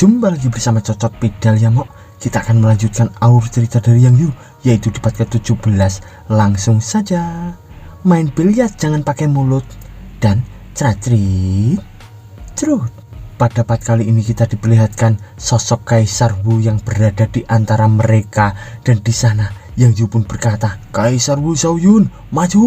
Jumpa lagi bersama Cocot Pedal ya Mok. Kita akan melanjutkan alur cerita dari Yang Yu, yaitu di part ke-17. Langsung saja. Main biliar jangan pakai mulut. Dan ceracrit cerut. Pada part kali ini kita diperlihatkan sosok Kaisar Wu yang berada di antara mereka. Dan di sana Yang Yu pun berkata, "Kaisar Wu Xiaoyun, maju!"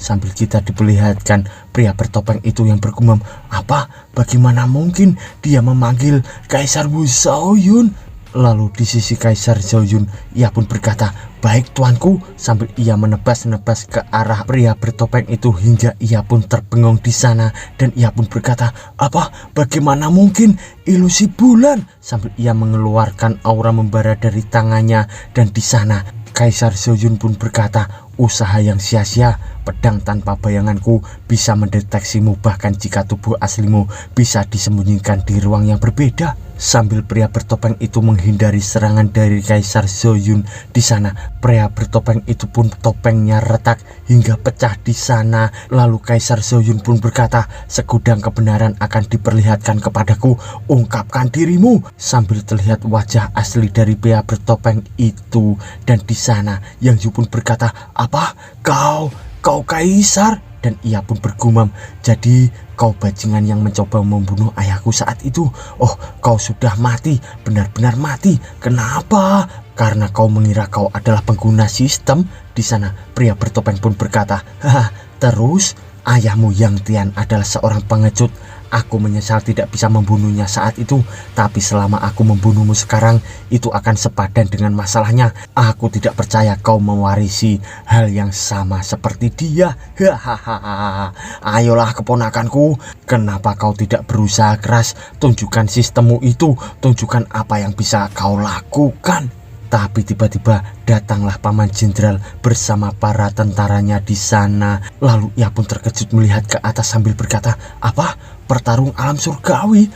Sambil kita diperlihatkan pria bertopeng itu yang bergumam, "Apa? Bagaimana mungkin dia memanggil Kaisar Wu Xiaoyun?" Lalu di sisi Kaisar Xiaoyun, ia pun berkata, "Baik tuanku," sambil ia menebas-nebas ke arah pria bertopeng itu hingga ia pun terbengong di sana. Dan ia pun berkata, "Apa? Bagaimana mungkin ilusi bulan?" Sambil ia mengeluarkan aura membara dari tangannya. Dan di sana Kaisar Xiaoyun pun berkata, "Usaha yang sia-sia, pedang tanpa bayanganku bisa mendeteksimu bahkan jika tubuh aslimu bisa disembunyikan di ruang yang berbeda." Sambil pria bertopeng itu menghindari serangan dari Kaisar Xiaoyun, di sana pria bertopeng itu pun topengnya retak hingga pecah di sana. Lalu Kaisar Xiaoyun pun berkata, "Segudang kebenaran akan diperlihatkan kepadaku, ungkapkan dirimu." Sambil terlihat wajah asli dari pria bertopeng itu. Dan di sana Yang Yu pun berkata, "Apa? Kau Kaisar?" Dan ia pun bergumam, "Jadi kau bajingan yang mencoba membunuh ayahku saat itu? Oh, kau sudah mati, benar-benar mati. Kenapa? Karena kau mengira kau adalah pengguna sistem." Di sana pria bertopeng pun berkata, "Haha, terus ayahmu Yang Tian adalah seorang pengecut. Aku menyesal tidak bisa membunuhnya saat itu, tapi selama aku membunuhmu sekarang, itu akan sepadan dengan masalahnya. Aku tidak percaya kau mewarisi hal yang sama seperti dia. Hahaha. Ayolah keponakanku, kenapa kau tidak berusaha keras? Tunjukkan sistemmu itu, tunjukkan apa yang bisa kau lakukan." Tapi tiba-tiba datanglah Paman Jenderal bersama para tentaranya di sana. Lalu ia pun terkejut melihat ke atas sambil berkata, "Apa? Pertarung alam surgawi?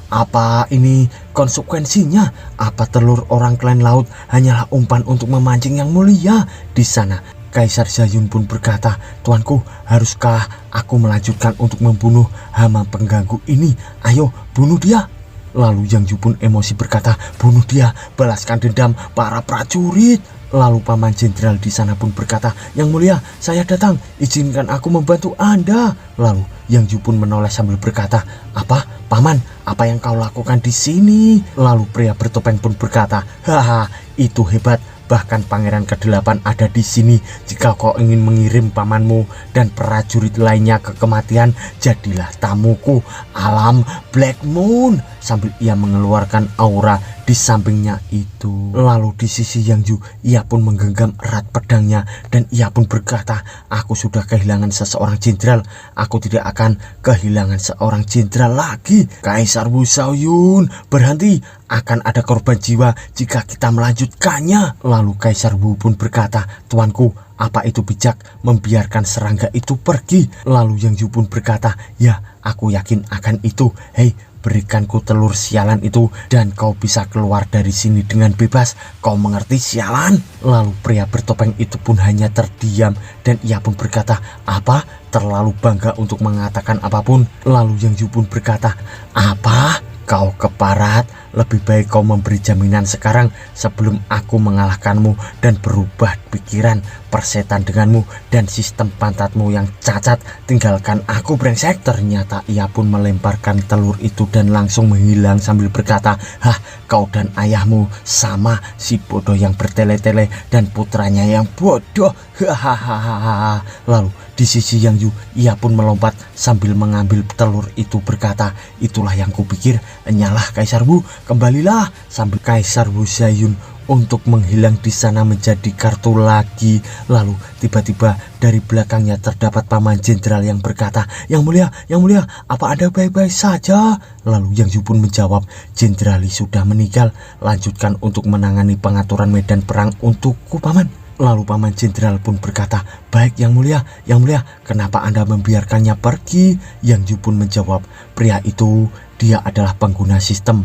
Apa ini konsekuensinya? Apa telur orang klan laut hanyalah umpan untuk memancing Yang Mulia?" Di sana Kaisar Xiaoyun pun berkata, "Tuanku, haruskah aku melanjutkan untuk membunuh hama pengganggu ini? Ayo, bunuh dia." Lalu Yang Yu pun emosi berkata, "Bunuh dia, balaskan dendam para prajurit." Lalu Paman Jenderal di sana pun berkata, "Yang Mulia, saya datang, izinkan aku membantu Anda." Lalu Yang Yu pun menoleh sambil berkata, "Apa, Paman? Apa yang kau lakukan di sini?" Lalu pria bertopeng pun berkata, "Haha, itu hebat. Bahkan Pangeran ke-8 ada di sini. Jika kau ingin mengirim pamanmu dan prajurit lainnya ke kematian, jadilah tamuku alam Black Moon." Sambil ia mengeluarkan aura di sampingnya itu. Lalu di sisi Yang Yu, ia pun menggenggam erat pedangnya. Dan ia pun berkata, "Aku sudah kehilangan seseorang jenderal. Aku tidak akan kehilangan seorang jenderal lagi. Kaisar Wu Xiaoyun, berhenti. Akan ada korban jiwa jika kita melanjutkannya." Lalu Kaisar Wu pun berkata, "Tuanku, apa itu bijak membiarkan serangga itu pergi?" Lalu Yang Yu pun berkata, "Ya, aku yakin akan itu. Hei, berikanku telur sialan itu dan kau bisa keluar dari sini dengan bebas. Kau mengerti, sialan?" Lalu pria bertopeng itu pun hanya terdiam. Dan ia pun berkata, "Apa? Terlalu bangga untuk mengatakan apapun." Lalu Yang Yu pun berkata, "Apa? Kau keparat? Lebih baik kau memberi jaminan sekarang sebelum aku mengalahkanmu dan berubah pikiran. Persetan denganmu dan sistem pantatmu yang cacat. Tinggalkan aku, brengsek." Ternyata ia pun melemparkan telur itu dan langsung menghilang sambil berkata, "Hah, kau dan ayahmu sama, si bodoh yang bertele-tele dan putranya yang bodoh. Hahaha." Lalu di sisi Yang Yu, ia pun melompat sambil mengambil telur itu berkata, "Itulah yang kupikir, enyalah Kaisar Wu, kembalilah." Sambil Kaisar Wu Xiaoyun untuk menghilang di sana menjadi kartu lagi. Lalu tiba-tiba dari belakangnya terdapat Paman Jenderal yang berkata, Yang Mulia, apa Anda baik-baik saja?" Lalu Yang Yu pun menjawab, "Jenderali sudah meninggal. Lanjutkan untuk menangani pengaturan medan perang untukku, Paman." Lalu Paman Jenderal pun berkata, "Baik Yang Mulia, kenapa Anda membiarkannya pergi?" Yang Yu pun menjawab, "Pria itu, dia adalah pengguna sistem.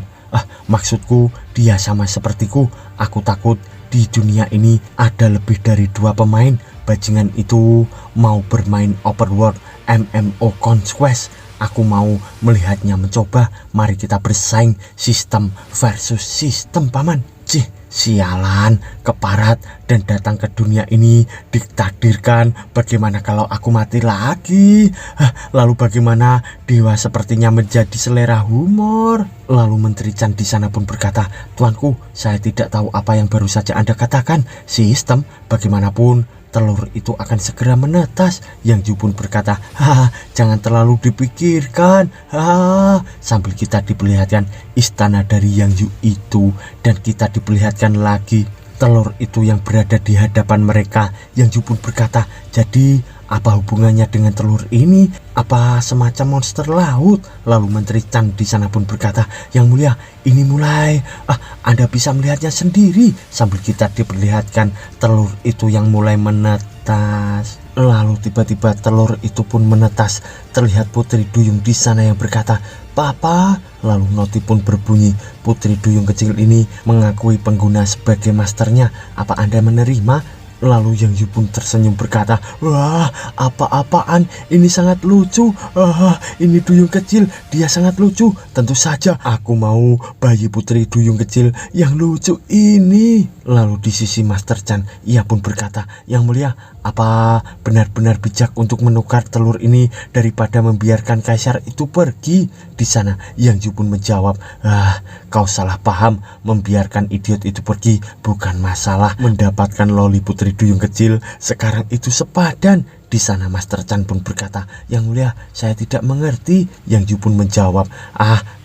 Maksudku, dia sama sepertiku. Aku takut di dunia ini ada lebih dari 2 pemain. Bajingan itu mau bermain open world MMO Conquest. aku mau melihatnya mencoba. Mari kita bersaing sistem versus sistem, Paman. Cih, sialan, keparat dan datang ke dunia ini ditakdirkan. Bagaimana kalau aku mati lagi? Lalu bagaimana dewa sepertinya menjadi selera humor? Lalu Menteri Chan di sana pun berkata, Tuanku, saya tidak tahu apa yang baru saja Anda katakan. Sistem, bagaimanapun telur itu akan segera menetas. Yang Ju pun berkata, jangan terlalu dipikirkan. Sambil kita diperlihatkan istana dari Yang Ju itu, dan kita diperlihatkan lagi telur itu yang berada di hadapan mereka. Yang Ju pun berkata, jadi apa hubungannya dengan telur ini? Apa semacam monster laut? Lalu Menteri Chan di sana pun berkata, Yang Mulia, ini mulai. Anda bisa melihatnya sendiri. Sambil kita diperlihatkan telur itu yang mulai menetas. Lalu tiba-tiba telur itu pun menetas. Terlihat Putri Duyung di sana yang berkata, Papa. Lalu noti pun berbunyi. Putri Duyung kecil ini mengakui pengguna sebagai masternya. Apa Anda menerima? Lalu Yang Ju pun tersenyum berkata, wah, apa-apaan, ini sangat lucu. Ini Duyung kecil, dia sangat lucu. Tentu saja aku mau bayi Putri Duyung kecil yang lucu ini. Lalu di sisi Master Chan, ia pun berkata, Yang Mulia, apa benar-benar bijak untuk menukar telur ini daripada membiarkan kaisar itu pergi? Di sana Yang Ju pun menjawab, kau salah paham. Membiarkan idiot itu pergi bukan masalah. Mendapatkan loli Putri Duyung kecil sekarang itu sepadan. Di sana Master Chan pun berkata, Yang Mulia, saya tidak mengerti. Yang Ju pun menjawab,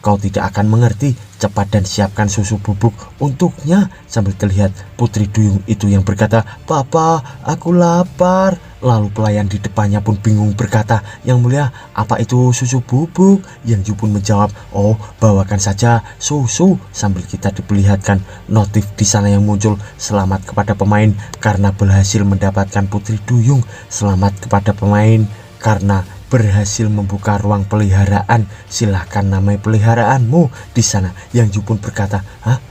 kau tidak akan mengerti. Cepat dan siapkan susu bubuk untuknya. Sambil terlihat Putri Duyung itu yang berkata, Papa, aku lapar. Lalu pelayan di depannya pun bingung berkata, Yang Mulia, apa itu susu bubuk? Yang Ju pun menjawab, oh, bawakan saja susu. Sambil kita diperlihatkan notif di sana yang muncul, selamat kepada pemain karena berhasil mendapatkan Putri Duyung. Selamat kepada pemain karena berhasil membuka ruang peliharaan. Silahkan namai peliharaanmu. Di sana Yang Ju pun berkata,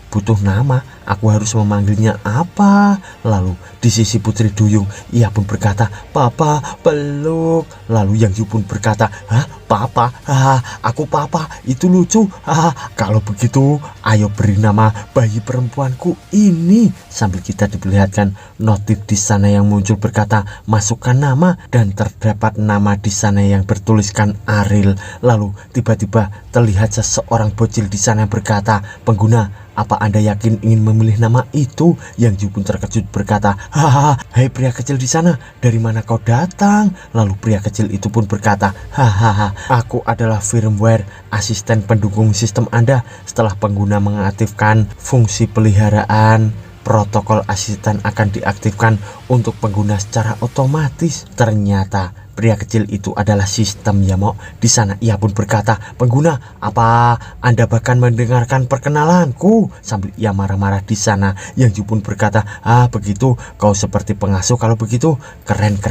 butuh nama, aku harus memanggilnya apa? Lalu di sisi Putri Duyung, ia pun berkata, Papa, peluk. Lalu Yang Ju pun berkata, Papa? Aku Papa, itu lucu. Kalau begitu, ayo beri nama bayi perempuanku ini. Sambil kita diperlihatkan notif di sana yang muncul berkata, masukkan nama, dan terdapat nama di sana yang bertuliskan Ariel. Lalu tiba-tiba terlihat seseorang bocil di sana yang berkata, pengguna, apa Anda yakin ingin memilih nama itu? Yang Ju pun terkejut berkata, hai pria kecil di sana, dari mana kau datang? Lalu pria kecil itu pun berkata, aku adalah firmware asisten pendukung sistem Anda. Setelah pengguna mengaktifkan fungsi peliharaan, protokol asisten akan diaktifkan untuk pengguna secara otomatis. Ternyata pria kecil itu adalah sistem, ya Mok. Di sana ia pun berkata, pengguna, apa Anda bahkan mendengarkan perkenalanku? Sambil ia marah-marah di sana, Yang Ju pun berkata, begitu, kau seperti pengasuh kalau begitu. Keren.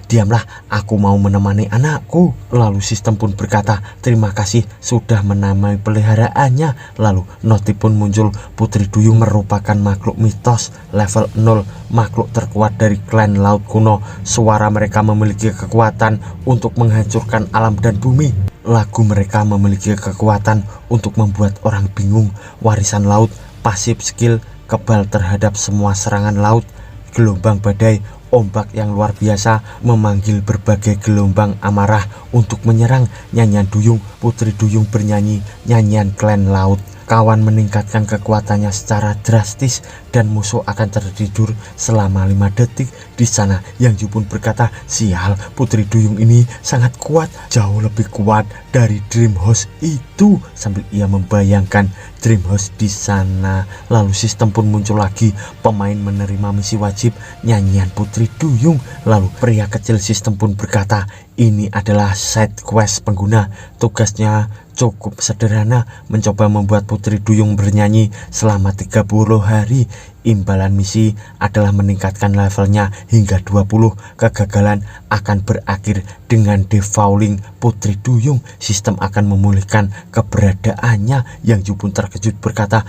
Diamlah, aku mau menemani anakku. Lalu sistem pun berkata, terima kasih sudah menamai peliharaannya. Lalu notif pun muncul, Putri Duyung merupakan makhluk mitos level 0, makhluk terkuat dari klan laut kuno. Suara mereka memiliki kekuatan untuk menghancurkan alam dan bumi. Lagu mereka memiliki kekuatan untuk membuat orang bingung. Warisan laut, pasif skill, kebal terhadap semua serangan laut. Gelombang badai, ombak yang luar biasa memanggil berbagai gelombang amarah untuk menyerang. Nyanyian Duyung, Putri Duyung bernyanyi nyanyian klan laut. Kawan meningkatkan kekuatannya secara drastis dan musuh akan tertidur selama 5 detik. Di sana Yang Ju pun berkata, sial, Putri Duyung ini sangat kuat, jauh lebih kuat dari Dream House itu. Sambil ia membayangkan Dream House di sana. Lalu sistem pun muncul lagi, pemain menerima misi wajib nyanyian Putri Duyung. Lalu pria kecil sistem pun berkata, ini adalah side quest pengguna. Tugasnya cukup sederhana, mencoba membuat Putri Duyung bernyanyi selama 30 hari. Imbalan misi adalah meningkatkan levelnya hingga 20. Kegagalan akan berakhir dengan defouling Putri Duyung. Sistem akan memulihkan keberadaannya. Yang Yu pun terkejut berkata,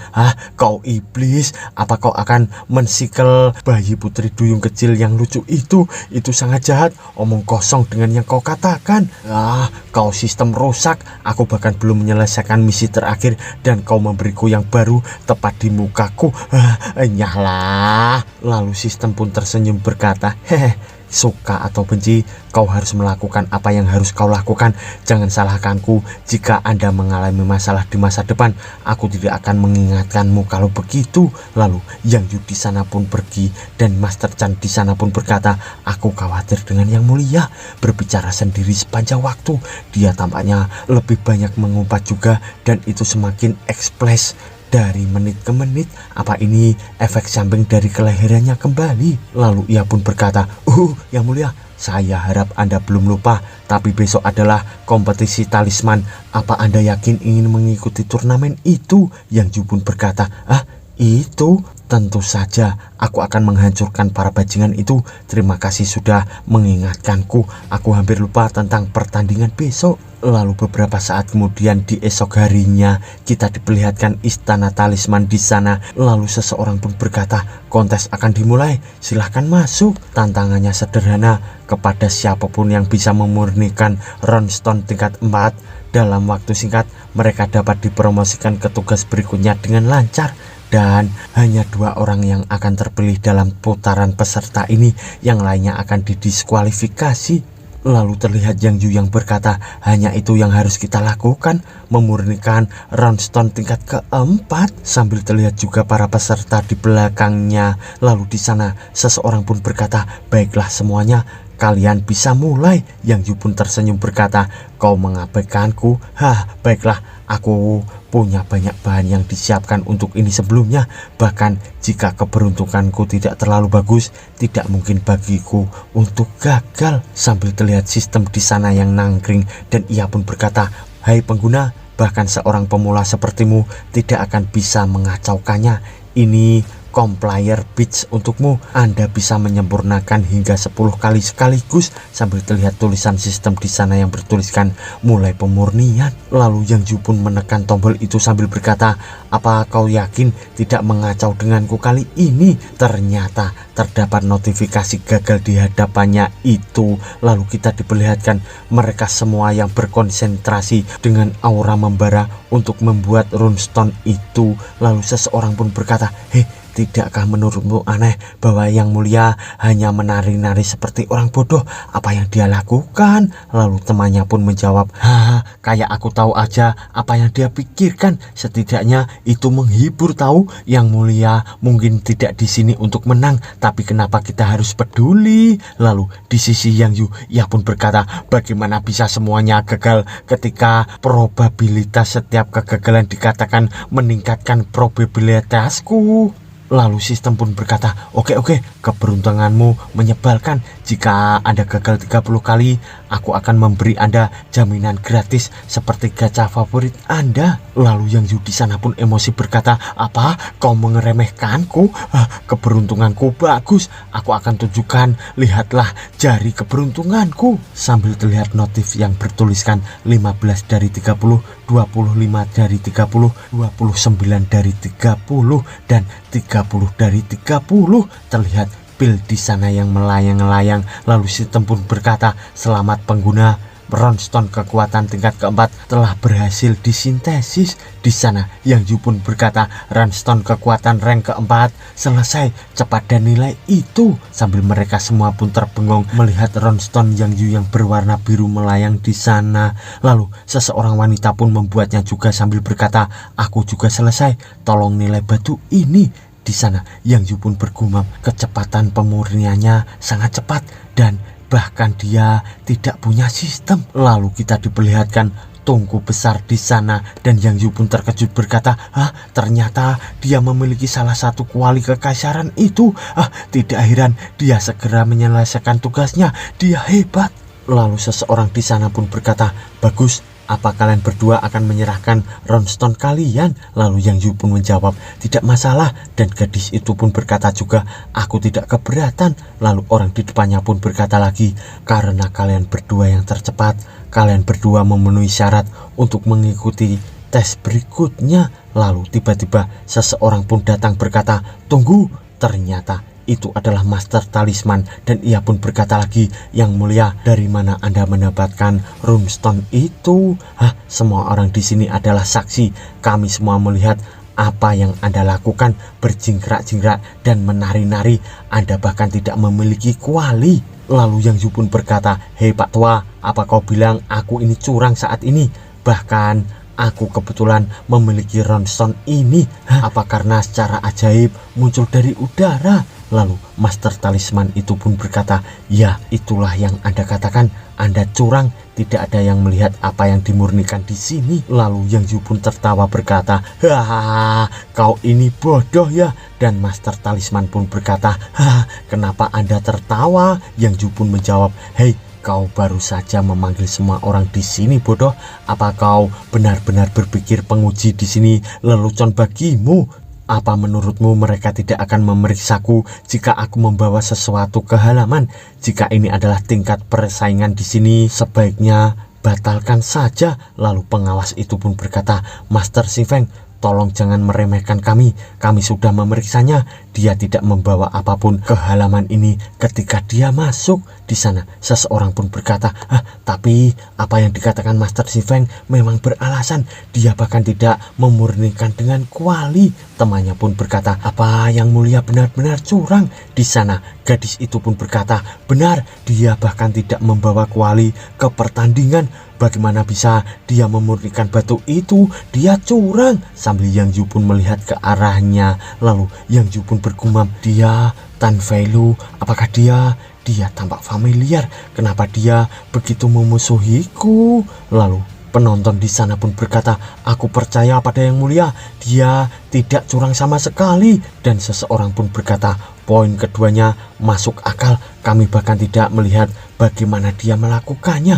kau iblis, apa kau akan mensikel bayi Putri Duyung kecil yang lucu itu? Itu sangat jahat, omong kosong dengan yang kau katakan. Kau sistem rusak, aku bahkan belum menyelesaikan misi terakhir dan kau memberiku yang baru tepat di mukaku. Nyahlah. Lalu sistem pun tersenyum berkata, suka atau benci, kau harus melakukan apa yang harus kau lakukan. Jangan salahkanku jika Anda mengalami masalah di masa depan. Aku tidak akan mengingatkanmu kalau begitu. Lalu Yang Yu di sana pun pergi dan Master Chan di sana pun berkata, aku khawatir dengan Yang Mulia. Berbicara sendiri sepanjang waktu. Dia tampaknya lebih banyak mengumpat juga dan itu semakin ekspres dari menit ke menit. Apa ini efek samping dari kelahirannya kembali? Lalu ia pun berkata, Yang Mulia, saya harap Anda belum lupa, tapi besok adalah kompetisi talisman. Apa Anda yakin ingin mengikuti turnamen itu? Yang Yu pun berkata, itu? Tentu saja, aku akan menghancurkan para bajingan itu. Terima kasih sudah mengingatkanku. Aku hampir lupa tentang pertandingan besok. Lalu beberapa saat kemudian di esok harinya kita diperlihatkan istana talisman di sana. Lalu seseorang pun berkata, kontes akan dimulai, silahkan masuk. Tantangannya sederhana, kepada siapapun yang bisa memurnikan runestone tingkat 4 dalam waktu singkat, mereka dapat dipromosikan ke tugas berikutnya dengan lancar. Dan hanya 2 orang yang akan terpilih dalam putaran peserta ini, yang lainnya akan didiskualifikasi. Lalu terlihat Yang Yu yang berkata, hanya itu yang harus kita lakukan, memurnikan runestone tingkat keempat. Sambil terlihat juga para peserta di belakangnya. Lalu di sana seseorang pun berkata, baiklah semuanya, kalian bisa mulai. Yang Yu pun tersenyum berkata, kau mengabaikanku? Baiklah, aku punya banyak bahan yang disiapkan untuk ini sebelumnya. Bahkan jika keberuntunganku tidak terlalu bagus, tidak mungkin bagiku untuk gagal. Sambil terlihat sistem di sana yang nangkring dan ia pun berkata, hai pengguna, bahkan seorang pemula sepertimu tidak akan bisa mengacaukannya. Ini Complier Beats untukmu. Anda bisa menyempurnakan hingga 10 kali sekaligus. Sambil terlihat tulisan sistem di sana yang bertuliskan mulai pemurnian. Lalu Yang Yu pun menekan tombol itu sambil berkata, apa kau yakin tidak mengacau denganku kali ini? Ternyata terdapat notifikasi gagal di hadapannya itu. Lalu kita diperlihatkan mereka semua yang berkonsentrasi dengan aura membara untuk membuat runestone itu. Lalu seseorang pun berkata, tidakkah menurutmu aneh bahwa Yang Mulia hanya menari-nari seperti orang bodoh? Apa yang dia lakukan? Lalu temannya pun menjawab, kayak aku tahu aja apa yang dia pikirkan. Setidaknya itu menghibur tahu. Yang Mulia mungkin tidak di sini untuk menang, tapi kenapa kita harus peduli? Lalu di sisi Yang Yu, ia pun berkata, bagaimana bisa semuanya gagal ketika probabilitas setiap kegagalan dikatakan meningkatkan probabilitasku? Lalu sistem pun berkata, oke, keberuntunganmu menyebalkan. Jika Anda gagal 30 kali, aku akan memberi Anda jaminan gratis seperti gacha favorit Anda. Lalu Yang Yu di sana pun emosi berkata, apa? Kau mengeremehkanku? Keberuntunganku bagus. Aku akan tunjukkan, lihatlah jari keberuntunganku. Sambil terlihat notif yang bertuliskan 15 dari 30, 25 dari 30, 29 dari 30, dan 30 dari 30. Terlihat pil di sana yang melayang-layang. Lalu sistem pun berkata, selamat pengguna, runestone kekuatan tingkat keempat telah berhasil disintesis. Di sana Yang Yu pun berkata, runestone kekuatan rank keempat selesai, cepat dan nilai itu. Sambil mereka semua pun terbengong melihat runestone Yang Yu yang berwarna biru melayang di sana. Lalu seseorang wanita pun membuatnya juga sambil berkata, aku juga selesai, tolong nilai batu ini. Di sana Yang Yu pun bergumam, kecepatan pemurniannya sangat cepat dan bahkan dia tidak punya sistem. Lalu kita diperlihatkan tungku besar di sana dan Yang Yu pun terkejut berkata, ternyata dia memiliki salah satu kuali kekaisaran itu. Tidak heran dia segera menyelesaikan tugasnya, dia hebat. Lalu seseorang di sana pun berkata, bagus, Apa kalian berdua akan menyerahkan runestone kalian? Lalu Yang Yu pun menjawab, tidak masalah. Dan gadis itu pun berkata juga, aku tidak keberatan. Lalu orang di depannya pun berkata lagi, karena kalian berdua yang tercepat, kalian berdua memenuhi syarat untuk mengikuti tes berikutnya. Lalu tiba-tiba seseorang pun datang berkata, tunggu. Ternyata itu adalah Master Talisman, dan ia pun berkata lagi, Yang Mulia, dari mana Anda mendapatkan runestone itu? Semua orang di sini adalah saksi. Kami semua melihat apa yang Anda lakukan, berjingkrak-jingkrak dan menari-nari. Anda bahkan tidak memiliki kuali. Lalu Yang Yu pun berkata, hei Pak Tua, apa kau bilang aku ini curang saat ini? Bahkan aku kebetulan memiliki runestone ini. Apa karena secara ajaib muncul dari udara? Lalu Master Talisman itu pun berkata, ya itulah yang Anda katakan, Anda curang, tidak ada yang melihat apa yang dimurnikan di sini. Lalu Yang Yu pun tertawa berkata, hahaha, kau ini bodoh ya. Dan Master Talisman pun berkata, kenapa Anda tertawa? Yang Yu pun menjawab, hei, kau baru saja memanggil semua orang di sini bodoh. Apa kau benar-benar berpikir penguji di sini lelucon bagimu? Apa menurutmu mereka tidak akan memeriksaku jika aku membawa sesuatu ke halaman? Jika ini adalah tingkat persaingan di sini, sebaiknya batalkan saja. Lalu pengawas itu pun berkata, Master Xingfeng, tolong jangan meremehkan kami. Kami sudah memeriksanya. Dia tidak membawa apapun ke halaman ini ketika dia masuk. Di sana seseorang pun berkata, tapi apa yang dikatakan Master Xingfeng memang beralasan. Dia bahkan tidak memurnikan dengan kuali. Temannya pun berkata, apa Yang Mulia benar-benar curang? Di sana gadis itu pun berkata, benar, dia bahkan tidak membawa kuali ke pertandingan. Bagaimana bisa dia memurnikan batu itu? Dia curang. Sambil Yang Yu pun melihat ke arahnya. Lalu Yang Yu pun bergumam, dia Tan Feilu, apakah dia tampak familiar? Kenapa dia begitu memusuhiku? Lalu penonton di sana pun berkata, aku percaya pada Yang Mulia, dia tidak curang sama sekali. Dan seseorang pun berkata, poin keduanya masuk akal. Kami bahkan tidak melihat bagaimana dia melakukannya.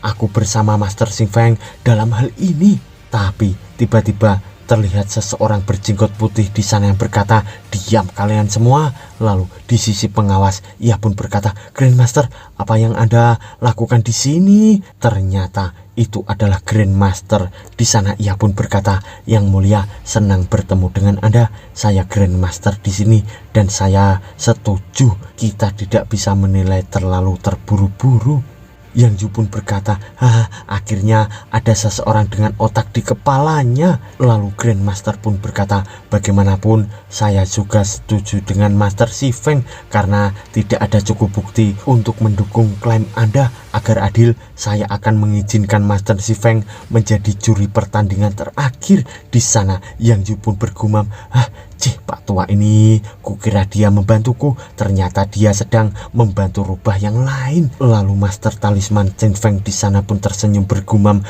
Aku bersama Master Xingfeng dalam hal ini. Tapi tiba-tiba terlihat seseorang berjenggot putih di sana yang berkata, diam kalian semua. Lalu di sisi pengawas ia pun berkata, Grandmaster, apa yang Anda lakukan di sini? Ternyata itu adalah Grandmaster. Di sana ia pun berkata, Yang Mulia, senang bertemu dengan Anda. Saya Grandmaster di sini dan saya setuju kita tidak bisa menilai terlalu terburu-buru. Yang Yu pun berkata, akhirnya ada seseorang dengan otak di kepalanya. Lalu Grandmaster pun berkata, bagaimanapun saya juga setuju dengan Master Xingfeng karena tidak ada cukup bukti untuk mendukung klaim Anda. Agar adil, saya akan mengizinkan Master Xingfeng menjadi juri pertandingan terakhir. Di sana Yang Yu pun bergumam, Pak Tua ini, kukira dia membantuku, ternyata dia sedang membantu rubah yang lain. Lalu Master Talisman Xingfeng di sana pun tersenyum bergumam,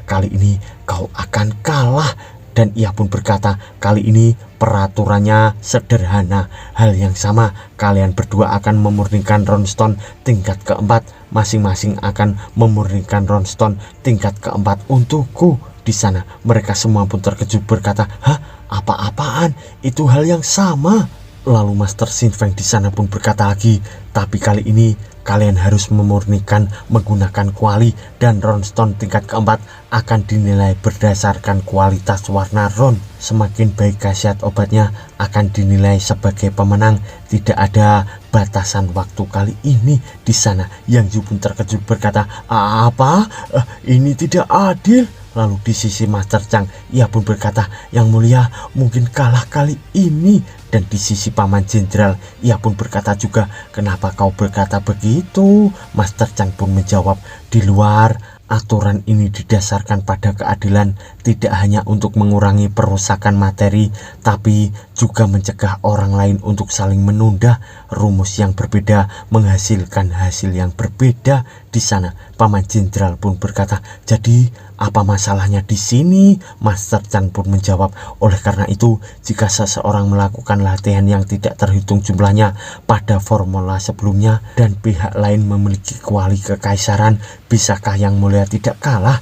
kali ini kau akan kalah. Dan ia pun berkata, kali ini peraturannya sederhana. Hal yang sama, kalian berdua akan memurnikan runestone tingkat keempat. Masing-masing akan memurnikan runestone tingkat keempat untukku. Di sana mereka semua pun terkejut berkata, apa-apaan? Itu hal yang sama. Lalu Master Xingfeng di sana pun berkata lagi, tapi kali ini kalian harus memurnikan menggunakan kuali, dan runestone tingkat keempat akan dinilai berdasarkan kualitas warna rune. Semakin baik khasiat obatnya akan dinilai sebagai pemenang. Tidak ada batasan waktu kali ini. Di sana Yang Yu pun terkejut berkata, apa? Ini tidak adil. Lalu di sisi Master Chang ia pun berkata, Yang Mulia mungkin kalah kali ini. Dan di sisi Paman Jenderal ia pun berkata juga, kenapa kau berkata begitu? Master Chang pun menjawab, di luar aturan ini didasarkan pada keadilan, tidak hanya untuk mengurangi perusakan materi, tapi juga mencegah orang lain untuk saling menunda. Rumus yang berbeda menghasilkan hasil yang berbeda. Di sana Paman Jenderal pun berkata, jadi apa masalahnya di sini? Master Chan pun menjawab, oleh karena itu jika seseorang melakukan latihan yang tidak terhitung jumlahnya pada formula sebelumnya dan pihak lain memiliki kuali kekaisaran, bisakah yang mulia tidak kalah?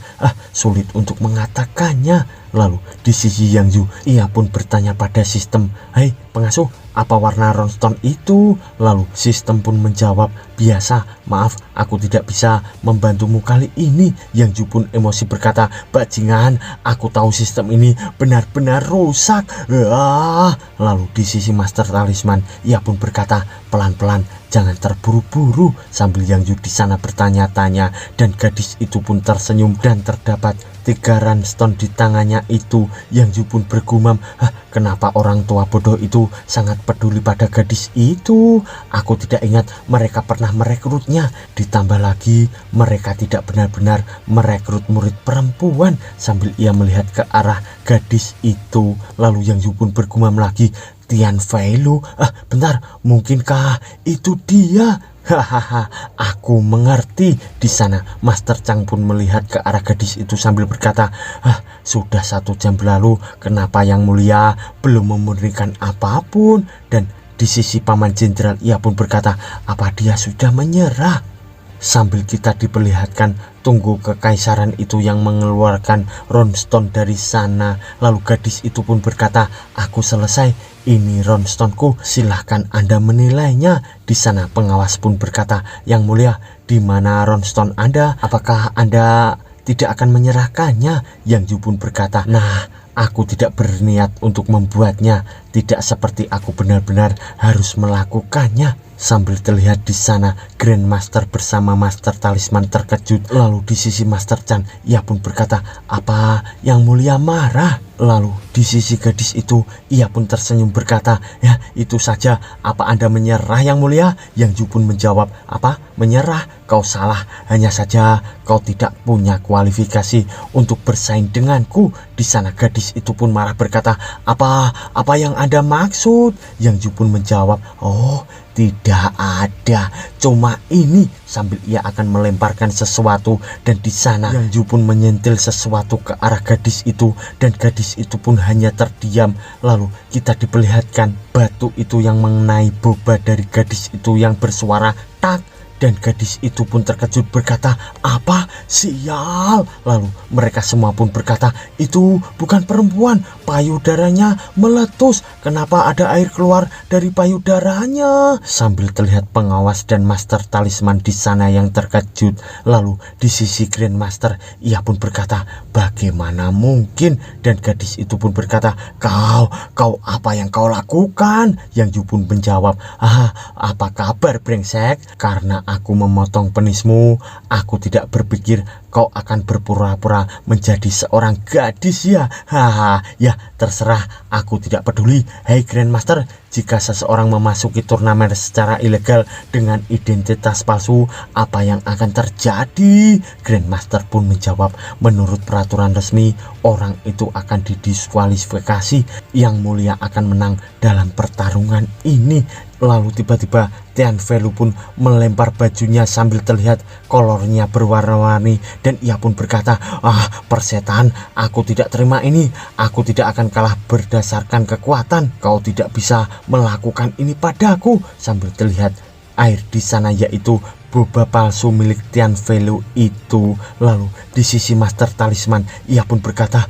Sulit untuk mengatakannya. Lalu di sisi Yang Yu, ia pun bertanya pada sistem, "Hai pengasuh, apa warna runestone itu?" Lalu sistem pun menjawab, "Biasa, maaf aku tidak bisa membantumu kali ini." Yang Yu pun emosi berkata, "Bajingan, aku tahu sistem ini benar-benar rusak." Lalu di sisi Master Talisman, ia pun berkata, "Pelan-pelan, jangan terburu-buru." Sambil Yang Yu di sana bertanya-tanya, dan gadis itu pun tersenyum dan terdapat 3 runestone di tangannya itu. Yang Yu pun bergumam, kenapa orang tua bodoh itu sangat peduli pada gadis itu? Aku tidak ingat mereka pernah merekrutnya. Ditambah lagi mereka tidak benar-benar merekrut murid perempuan. Sambil ia melihat ke arah gadis itu, lalu Yang Yu pun bergumam lagi, Tian Fei Lu, bentar, mungkinkah itu dia? Hahaha, aku mengerti. Di sana Master Chang pun melihat ke arah gadis itu sambil berkata, sudah 1 jam berlalu, kenapa Yang Mulia belum memberikan apapun? Dan di sisi Paman Jenderal, ia pun berkata, apa dia sudah menyerah? Sambil kita diperlihatkan tunggu kekaisaran itu yang mengeluarkan runestone dari sana. Lalu gadis itu pun berkata, aku selesai, ini runestone-ku, silahkan Anda menilainya. Di sana pengawas pun berkata, Yang Mulia, di mana runestone Anda? Apakah Anda tidak akan menyerahkannya? Yang Yu pun berkata, nah, aku tidak berniat untuk membuatnya, tidak seperti aku benar-benar harus melakukannya. Sambil terlihat di sana Grandmaster bersama Master Talisman terkejut. Lalu di sisi Master Chan, ia pun berkata, apa Yang Mulia marah? Lalu di sisi gadis itu, ia pun tersenyum berkata, ya itu saja, apa Anda menyerah Yang Mulia? Yang Yu pun menjawab, apa menyerah? Kau salah, hanya saja kau tidak punya kualifikasi untuk bersaing denganku. Di sana gadis itu pun marah berkata, apa yang Anda maksud? Yang Yu pun menjawab, oh tidak ada, cuma ini. Sambil ia akan melemparkan sesuatu, dan di sana Yang Yu pun menyentil sesuatu ke arah gadis itu, dan gadis itu pun hanya terdiam. Lalu kita diperlihatkan batu itu yang mengenai boba dari gadis itu yang bersuara tak. Dan gadis itu pun terkejut berkata, apa? Sial. Lalu mereka semua pun berkata, itu bukan perempuan, payudaranya meletus. Kenapa ada air keluar dari payudaranya? Sambil terlihat pengawas dan Master Talisman di sana yang terkejut. Lalu di sisi Grandmaster, ia pun berkata, bagaimana mungkin? Dan gadis itu pun berkata, kau apa yang kau lakukan? Yang Yu pun menjawab, apa kabar brengsek? Karena aku memotong penismu, aku tidak berpikir kau akan berpura-pura menjadi seorang gadis ya. Ya terserah, aku tidak peduli. Hei Grandmaster, jika seseorang memasuki turnamen secara ilegal dengan identitas palsu, apa yang akan terjadi? Grandmaster pun menjawab, menurut peraturan resmi, orang itu akan didiskualifikasi. Yang Mulia akan menang dalam pertarungan ini. Lalu tiba-tiba Tian Fei Lu pun melempar bajunya sambil terlihat kolornya berwarna-warni, dan ia pun berkata, persetan, aku tidak terima ini. Aku tidak akan kalah berdasarkan kekuatan. Kau tidak bisa melakukan ini padaku. Sambil terlihat air di sana, yaitu boba palsu milik Tian Fei Lu itu. Lalu di sisi Master Talisman, ia pun berkata,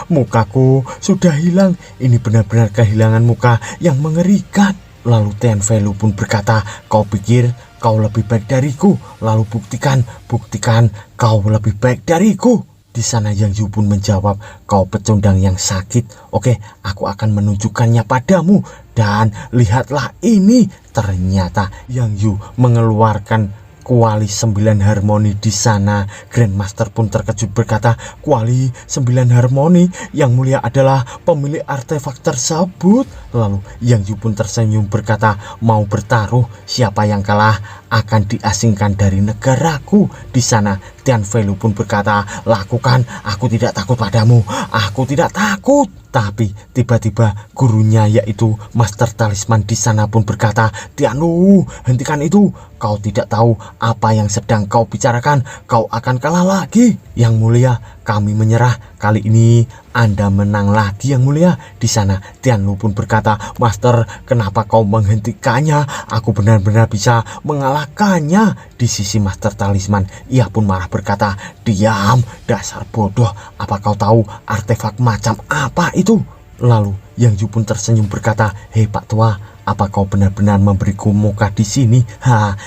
mukaku sudah hilang. Ini benar-benar kehilangan muka yang mengerikan. Lalu Tian Fei Lu pun berkata, kau pikir kau lebih baik dariku? Lalu buktikan kau lebih baik dariku. Di sana Yang Yu pun menjawab, kau pecundang yang sakit. Oke, aku akan menunjukkannya padamu. Dan lihatlah ini. Ternyata Yang Yu mengeluarkan kuali 9 harmoni di sana. Grandmaster pun terkejut berkata, kuali 9 harmoni? Yang mulia adalah pemilik artefak tersebut. Lalu Yang Yu pun tersenyum berkata, mau bertaruh, siapa yang kalah akan diasingkan dari negaraku di sana. Tian Feilu pun berkata, lakukan, aku tidak takut padamu, aku tidak takut. Tapi tiba-tiba gurunya yaitu Master Talisman di sana pun berkata, Tianlu, hentikan itu. Kau tidak tahu apa yang sedang kau bicarakan. Kau akan kalah lagi. Yang mulia, kami menyerah. Kali ini Anda menang lagi, Yang mulia. Di sana Tianlu pun berkata, Master, kenapa kau menghentikannya? Aku benar-benar bisa mengalahkannya. Di sisi Master Talisman, ia pun marah berkata, diam, dasar bodoh. Apa kau tahu artefak macam apa itu? Lalu Yang Yu pun tersenyum berkata, hei Pak Tua, apa kau benar-benar memberiku muka di sini?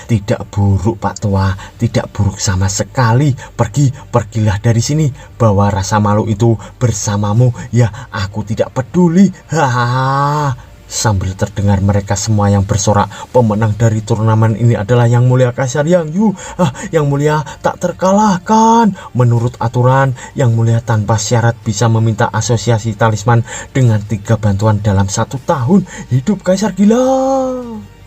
Tidak buruk Pak Tua, tidak buruk sama sekali. Pergilah dari sini. Bawa rasa malu itu bersamamu. Ya, aku tidak peduli. Sambil terdengar mereka semua yang bersorak, pemenang dari turnamen ini adalah Yang Mulia Kaisar Yang Yu. Yang Mulia tak terkalahkan. Menurut aturan, Yang Mulia tanpa syarat bisa meminta asosiasi talisman dengan 3 bantuan dalam 1 tahun. Hidup Kaisar gila.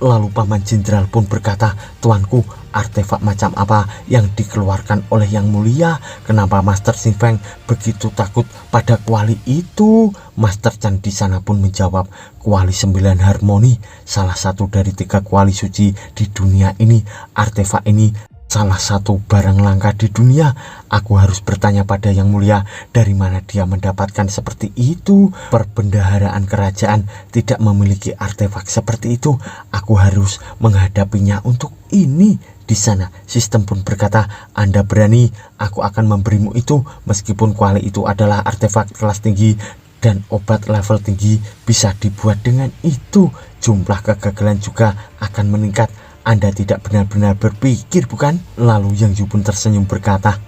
Lalu Paman Jenderal pun berkata, Tuanku, artefak macam apa yang dikeluarkan oleh Yang Mulia? Kenapa Master Xing Feng begitu takut pada kuali itu? Master Chan di sana pun menjawab, kuali 9 harmoni, salah satu dari 3 kuali suci di dunia ini. Artefak ini salah satu barang langka di dunia. Aku harus bertanya pada Yang Mulia, dari mana dia mendapatkan seperti itu? Perbendaharaan kerajaan tidak memiliki artefak seperti itu. Aku harus menghadapinya untuk ini. Di sana sistem pun berkata, Anda berani, aku akan memberimu itu. Meskipun kuali itu adalah artefak kelas tinggi dan obat level tinggi bisa dibuat dengan itu, jumlah kegagalan juga akan meningkat. Anda tidak benar-benar berpikir, bukan? Lalu Yang Yu pun tersenyum berkata,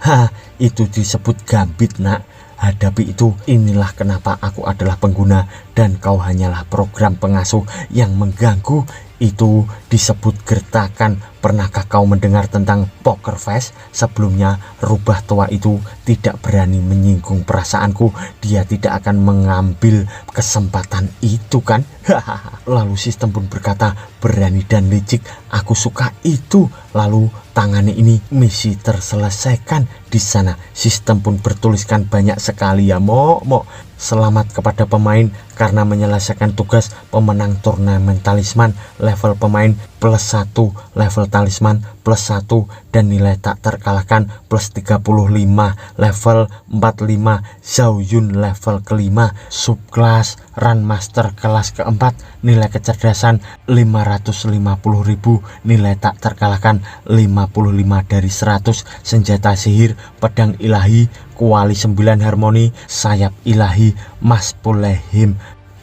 itu disebut gambit, nak. Hadapi itu. Inilah kenapa aku adalah pengguna dan kau hanyalah program pengasuh yang mengganggu. Itu disebut gertakan. Pernahkah kau mendengar tentang poker face? Sebelumnya rubah tua itu tidak berani menyinggung perasaanku. Dia tidak akan mengambil kesempatan itu, kan? Lalu sistem pun berkata, berani dan licik, aku suka itu. Lalu tangani ini, misi terselesaikan. Di sana sistem pun bertuliskan banyak sekali, ya selamat kepada pemain karena menyelesaikan tugas. Pemenang turnamen talisman, level pemain +1, level talisman +1, dan nilai tak terkalahkan +35, level 45. Zhao Yun level kelima, subkelas Runmaster kelas keempat, nilai kecerdasan 550.000, nilai tak terkalahkan 55 dari 100, senjata sihir, pedang ilahi, kuali 9 harmoni, sayap ilahi, Mas Pulehim.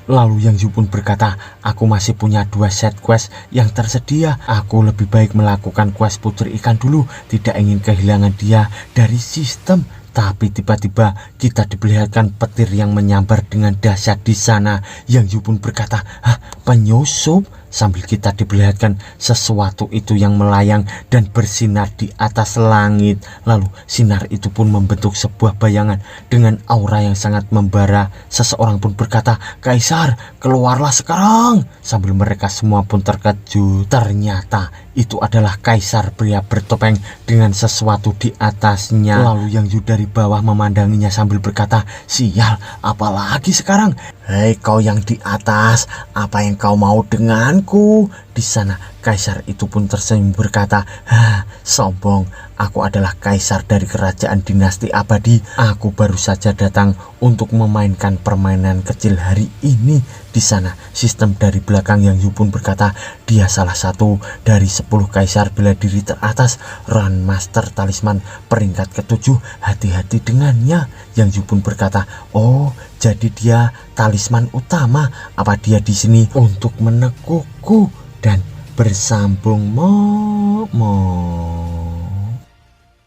Lalu Yang Yu pun berkata, aku masih punya 2 set quest yang tersedia. Aku lebih baik melakukan quest putri ikan dulu, tidak ingin kehilangan dia dari sistem. Tapi tiba-tiba kita diperlihatkan petir yang menyambar dengan dahsyat di sana. Yang Yu pun berkata, penyusup? Sambil kita diperlihatkan sesuatu itu yang melayang dan bersinar di atas langit. Lalu sinar itu pun membentuk sebuah bayangan dengan aura yang sangat membara. Seseorang pun berkata, Kaisar, keluarlah sekarang. Sambil mereka semua pun terkejut. Ternyata itu adalah Kaisar, pria bertopeng dengan sesuatu di atasnya. Lalu Yang Yu dari bawah memandanginya sambil berkata, sial, apalagi sekarang? Hei kau yang di atas, apa yang kau mau denganku? Di sana Kaisar itu pun tersenyum berkata, sombong, aku adalah Kaisar dari kerajaan dinasti abadi. Aku baru saja datang untuk memainkan permainan kecil hari ini. Di sana sistem dari belakang Yang Yu pun berkata, dia salah satu dari 10 Kaisar bela diri teratas, Runmaster Talisman peringkat ke-7, hati-hati dengannya. Yang Yu pun berkata, oh jadi dia talisman utama. Apa dia di sini untuk menekukku dan bersambung?